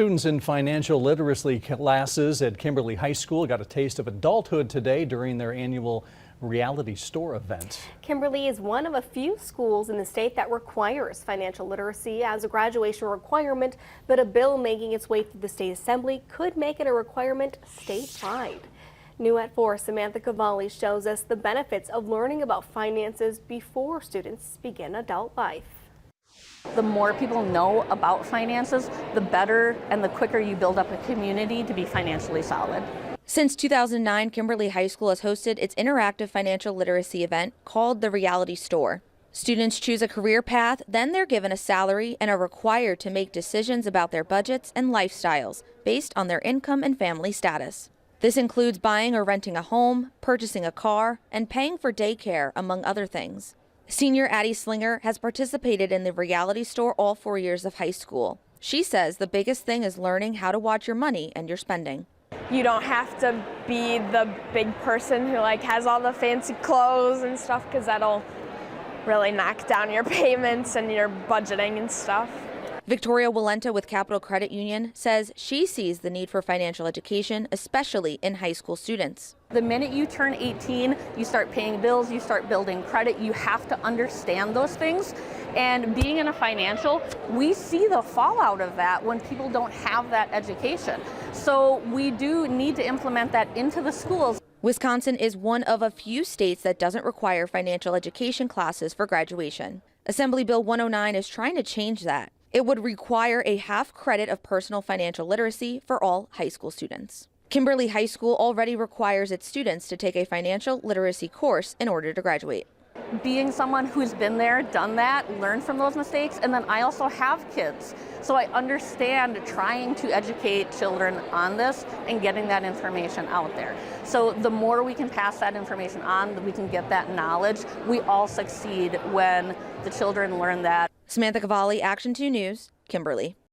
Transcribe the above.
Students in financial literacy classes at Kimberly High School got a taste of adulthood today during their annual reality store event. Kimberly is one of a few schools in the state that requires financial literacy as a graduation requirement, but a bill making its way through the state assembly could make it a requirement statewide. New at 4, Samantha Cavalli shows us the benefits of learning about finances before students begin adult life. The more people know about finances, the better and the quicker you build up a community to be financially solid. Since 2009, Kimberly High School has hosted its interactive financial literacy event called the Reality Store. Students choose a career path, then they're given a salary and are required to make decisions about their budgets and lifestyles based on their income and family status. This includes buying or renting a home, purchasing a car, and paying for daycare, among other things. Senior Addie Slinger has participated in the Reality Store all 4 years of high school. She says the biggest thing is learning how to watch your money and your spending. You don't have to be the big person who has all the fancy clothes and stuff, because that'll really knock down your payments and your budgeting and stuff. Victoria Walenta with Capital Credit Union says she sees the need for financial education, especially in high school students. The minute you turn 18, you start paying bills, you start building credit, you have to understand those things. And being in a financial, we see the fallout of that when people don't have that education. So we do need to implement that into the schools. Wisconsin is one of a few states that doesn't require financial education classes for graduation. Assembly Bill 109 is trying to change that. It would require a half credit of personal financial literacy for all high school students. Kimberly High School already requires its students to take a financial literacy course in order to graduate. Being someone who's been there, done that, learned from those mistakes, and then I also have kids. So I understand trying to educate children on this and getting that information out there. So the more we can pass that information on, we can get that knowledge, we all succeed when the children learn that. Samantha Cavalli, Action 2 News, Kimberly.